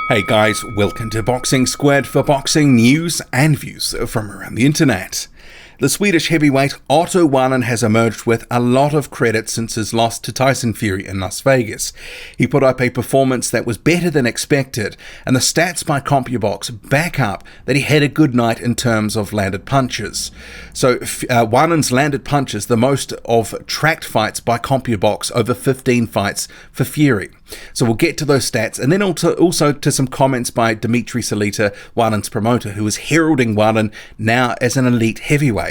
Hey guys, welcome to Boxing Squared for boxing news and views from around the internet. The Swedish heavyweight Otto Wallin has emerged with a lot of credit since his loss to Tyson Fury in Las Vegas. He put up a performance that was better than expected, and the stats by CompuBox back up that he had a good night in terms of landed punches. So Wallin's landed punches, the most of tracked fights by CompuBox, over 15 fights for Fury. So we'll get to those stats, and then also to some comments by Dmitry Salita, Wallin's promoter, who is heralding Wallin now as an elite heavyweight.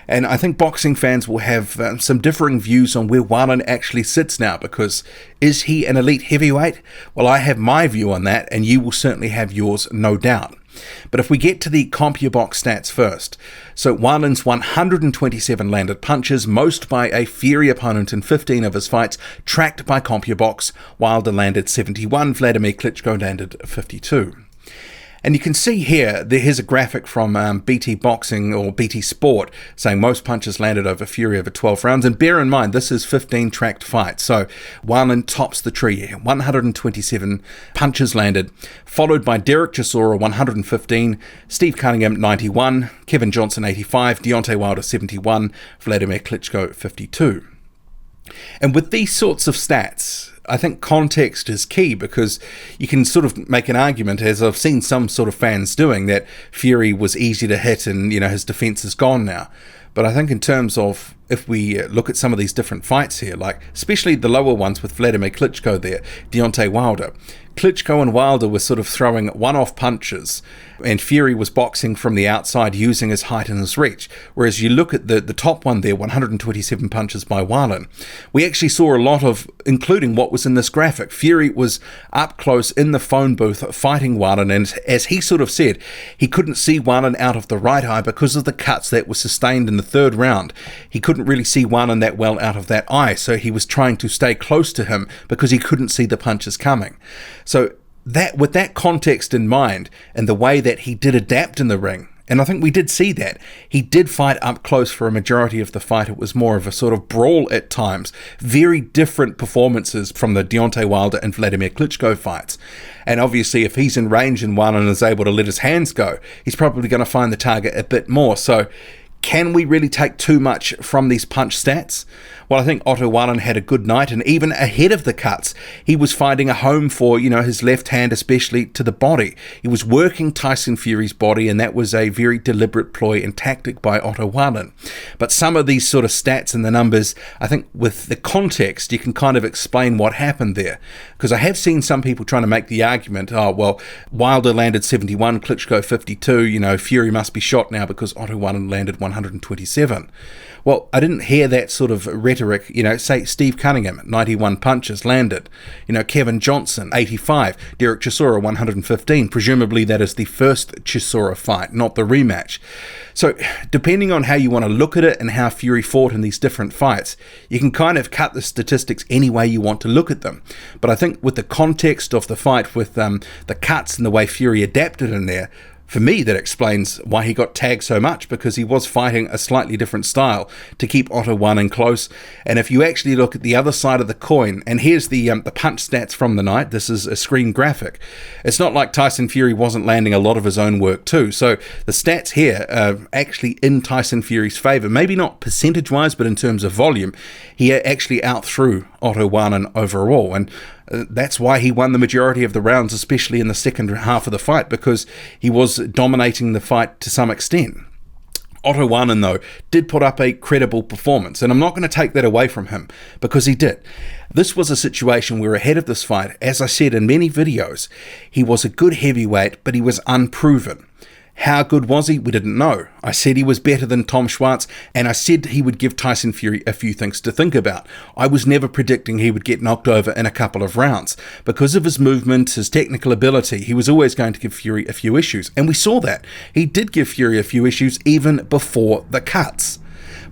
And I think boxing fans will have some differing views on where Wallin actually sits now, because is he an elite heavyweight? Well, I have my view on that, and you will certainly have yours, no doubt. But if we get to the CompuBox stats first, so Wallin's 127 landed punches, most by a Fury opponent in 15 of his fights, tracked by CompuBox. Wilder landed 71, Vladimir Klitschko landed 52. And you can see here, here's a graphic from BT Boxing or BT Sport saying most punches landed over Fury over 12 rounds. And bear in mind, this is 15 tracked fights. So Wallin tops the tree here, 127 punches landed, followed by Derek Chisora, 115, Steve Cunningham, 91, Kevin Johnson, 85, Deontay Wilder, 71, Vladimir Klitschko, 52. And with these sorts of stats, I think context is key, because you can sort of make an argument, as I've seen some sort of fans doing, that Fury was easy to hit and, his defense is gone now. But I think in terms of, if we look at some of these different fights here, like especially the lower ones with Vladimir Klitschko there, Deontay Wilder, Klitschko and Wilder were sort of throwing one-off punches, and Fury was boxing from the outside using his height and his reach. Whereas you look at the top one there, 127 punches by Wallin, we actually saw a lot of, including what was in this graphic. Fury was up close in the phone booth fighting Wallin, and as he sort of said, he couldn't see Wallin out of the right eye because of the cuts that were sustained in the third round. He couldn't really see Wallin that well out of that eye, so he was trying to stay close to him because he couldn't see the punches coming. So that, with that context in mind, and the way that he did adapt in the ring, and I think we did see that, he did fight up close for a majority of the fight. It was more of a sort of brawl at times. Very different performances from the Deontay Wilder and Vladimir Klitschko fights. And obviously, if he's in range and Wallin is able to let his hands go, he's probably going to find the target a bit more. So can we really take too much from these punch stats? Well, I think Otto Wallin had a good night, and even ahead of the cuts, he was finding a home for, his left hand, especially to the body. He was working Tyson Fury's body, and that was a very deliberate ploy and tactic by Otto Wallin. But some of these sort of stats and the numbers, I think with the context, you can kind of explain what happened there. Because I have seen some people trying to make the argument, Wilder landed 71, Klitschko 52, Fury must be shot now because Otto Wallin landed 127. Well, I didn't hear that sort of rhetoric, say Steve Cunningham, 91 punches landed, Kevin Johnson, 85, Derek Chisora, 115. Presumably that is the first Chisora fight, not the rematch. So depending on how you want to look at it and how Fury fought in these different fights, you can kind of cut the statistics any way you want to look at them. But I think with the context of the fight, with the cuts and the way Fury adapted in there, for me, that explains why he got tagged so much, because he was fighting a slightly different style to keep Otto Wallin close. And if you actually look at the other side of the coin, and here's the punch stats from the night, this is a screen graphic. It's not like Tyson Fury wasn't landing a lot of his own work too. So the stats here are actually in Tyson Fury's favor. Maybe not percentage-wise, but in terms of volume, he actually outthrew Otto Wallin overall. And that's why he won the majority of the rounds, especially in the second half of the fight, because he was dominating the fight to some extent. Otto Wallin, though, did put up a credible performance, and I'm not going to take that away from him, because he did. This was a situation where ahead of this fight, as I said in many videos, he was a good heavyweight, but he was unproven. How good was he? We didn't know. I said he was better than Tom Schwartz, and I said he would give Tyson Fury a few things to think about. I was never predicting he would get knocked over in a couple of rounds. Because of his movement, his technical ability, he was always going to give Fury a few issues. And we saw that. He did give Fury a few issues even before the cuts.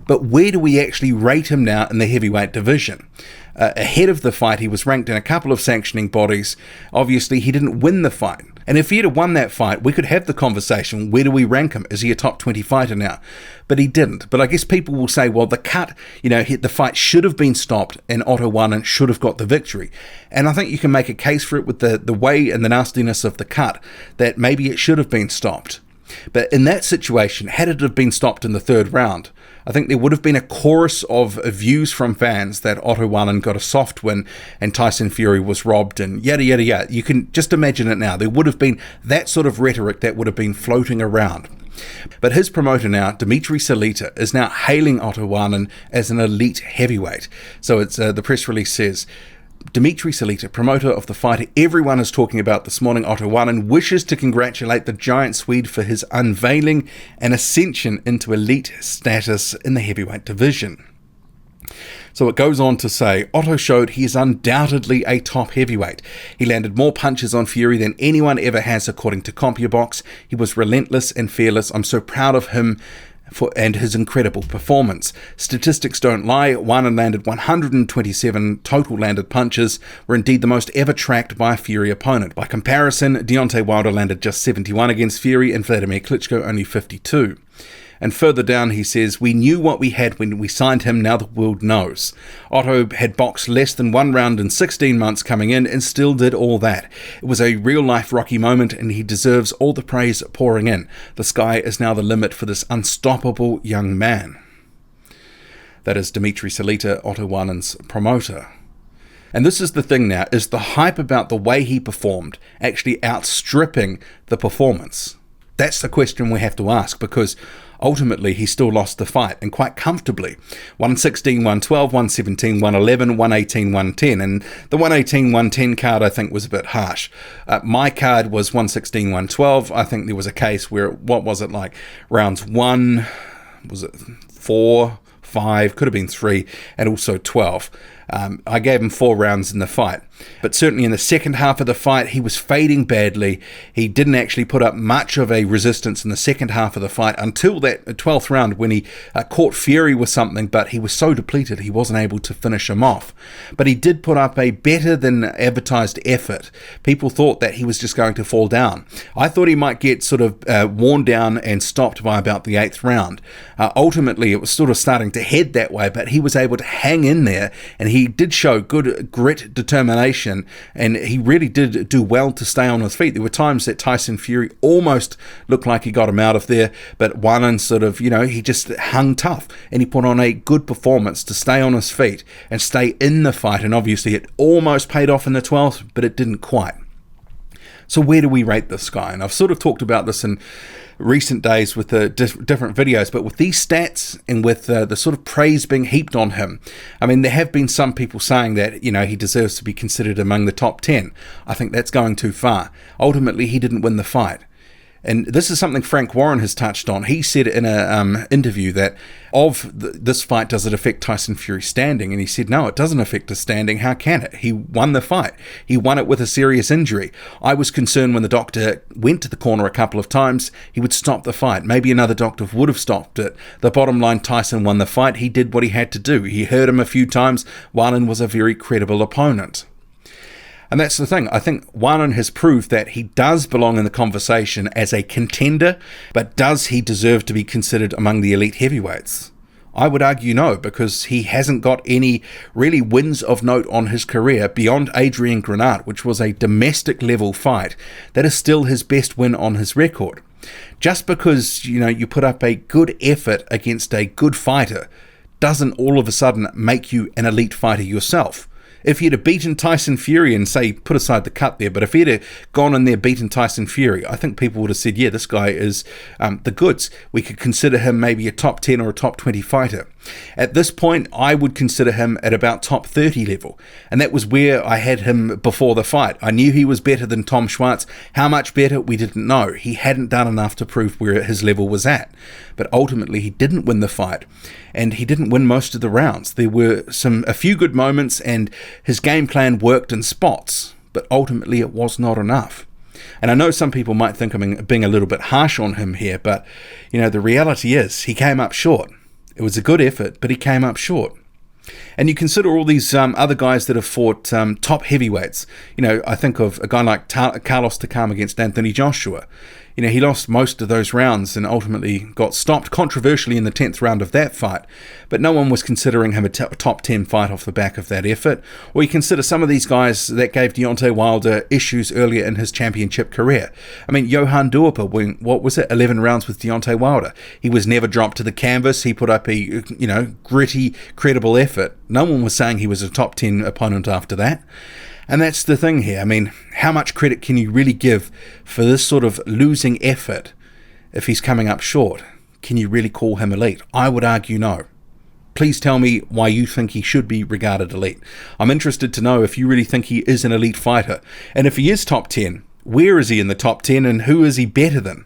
But where do we actually rate him now in the heavyweight division? ahead of the fight. He was ranked in a couple of sanctioning bodies. Obviously, he didn't win the fight. And if he had won that fight, we could have the conversation, where do we rank him? Is he a top 20 fighter now? But he didn't. But I guess people will say, well, the cut, the fight should have been stopped and Otto Wallin should have got the victory. And I think you can make a case for it with the way and the nastiness of the cut, that maybe it should have been stopped. But in that situation, had it have been stopped in the third round, I think there would have been a chorus of views from fans that Otto Wallin got a soft win and Tyson Fury was robbed and yada, yada, yada. You can just imagine it now. There would have been that sort of rhetoric that would have been floating around. But his promoter now, Dmitry Salita, is now hailing Otto Wallin as an elite heavyweight. So it's the press release says, Dmitry Salita, promoter of the fighter everyone is talking about this morning, Otto Wallin, wishes to congratulate the giant Swede for his unveiling and ascension into elite status in the heavyweight division. So it goes on to say, Otto showed he is undoubtedly a top heavyweight. He landed more punches on Fury than anyone ever has, according to CompuBox. He was relentless and fearless. I'm so proud of him and his incredible performance. Statistics don't lie. Wallin landed 127 total landed punches, were indeed the most ever tracked by a Fury opponent. By comparison, Deontay Wilder landed just 71 against Fury and Vladimir Klitschko only 52. And further down he says, we knew what we had when we signed him, now the world knows. Otto had boxed less than one round in 16 months coming in and still did all that. It was a real-life Rocky moment and he deserves all the praise pouring in. The sky is now the limit for this unstoppable young man. That is Dmitry Salita, Otto Wallin's promoter. And this is the thing now, is the hype about the way he performed actually outstripping the performance? That's the question we have to ask, because ultimately he still lost the fight, and quite comfortably. 116, 112, 117, 111, 118, 110. And the 118, 110 card I think was a bit harsh. My card was 116, 112. I think there was a case where, what was it like? Rounds 1, was it 4, 5, could have been 3, and also 12. I gave him 4 rounds in the fight. But certainly in the second half of the fight, he was fading badly. He didn't actually put up much of a resistance in the second half of the fight until that 12th round when he caught Fury with something, but he was so depleted he wasn't able to finish him off. But he did put up a better than advertised effort. People thought that he was just going to fall down. I thought he might get sort of worn down and stopped by about the 8th round. Ultimately, it was sort of starting to head that way, but he was able to hang in there, and he did show good grit, determination, and he really did do well to stay on his feet. There were times that Tyson Fury almost looked like he got him out of there, but Wallin sort of, he just hung tough, and he put on a good performance to stay on his feet and stay in the fight, and obviously it almost paid off in the 12th, but it didn't quite. So where do we rate this guy? And I've sort of talked about this in recent days with the different videos, but with these stats and with the sort of praise being heaped on him, I mean, there have been some people saying that, he deserves to be considered among the top 10. I think that's going too far. Ultimately, he didn't win the fight. And this is something Frank Warren has touched on. He said in an interview that this fight, does it affect Tyson Fury's standing? And he said, no, it doesn't affect his standing. How can it? He won the fight. He won it with a serious injury. I was concerned when the doctor went to the corner a couple of times, he would stop the fight. Maybe another doctor would have stopped it. The bottom line, Tyson won the fight. He did what he had to do. He hurt him a few times. Wallin was a very credible opponent. And that's the thing. I think Wallin has proved that he does belong in the conversation as a contender, but does he deserve to be considered among the elite heavyweights? I would argue no, because he hasn't got any really wins of note on his career beyond Adrian Granat, which was a domestic level fight. That is still his best win on his record. Just because, you put up a good effort against a good fighter doesn't all of a sudden make you an elite fighter yourself. If he'd have beaten Tyson Fury and say, put aside the cut there, but if he'd have gone in there beaten Tyson Fury, I think people would have said, yeah, this guy is the goods. We could consider him maybe a top 10 or a top 20 fighter. At this point, I would consider him at about top 30 level. And that was where I had him before the fight. I knew he was better than Tom Schwartz. How much better, we didn't know. He hadn't done enough to prove where his level was at. But ultimately, he didn't win the fight. And he didn't win most of the rounds. There were a few good moments, and his game plan worked in spots. But ultimately, it was not enough. And I know some people might think I'm being a little bit harsh on him here, but, the reality is he came up short. It was a good effort, but he came up short. And you consider all these other guys that have fought top heavyweights. I think of a guy like Carlos Takam against Anthony Joshua. He lost most of those rounds and ultimately got stopped controversially in the 10th round of that fight. But no one was considering him a top 10 fight off the back of that effort. Or you consider some of these guys that gave Deontay Wilder issues earlier in his championship career. I mean, Johan Duhaupas won, 11 rounds with Deontay Wilder. He was never dropped to the canvas. He put up a, gritty, credible effort. No one was saying he was a top 10 opponent after that. And that's the thing here. I mean, how much credit can you really give for this sort of losing effort if he's coming up short? Can you really call him elite? I would argue no. Please tell me why you think he should be regarded elite. I'm interested to know if you really think he is an elite fighter. And if he is top 10, where is he in the top 10 and who is he better than?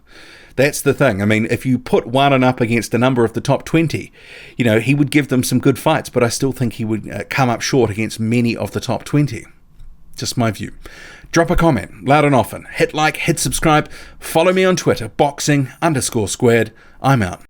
That's the thing. I mean, if you put Wallin up against a number of the top 20, he would give them some good fights, but I still think he would come up short against many of the top 20. Just my view. Drop a comment, loud and often. Hit like, hit subscribe. Follow me on Twitter, boxing_squared. I'm out.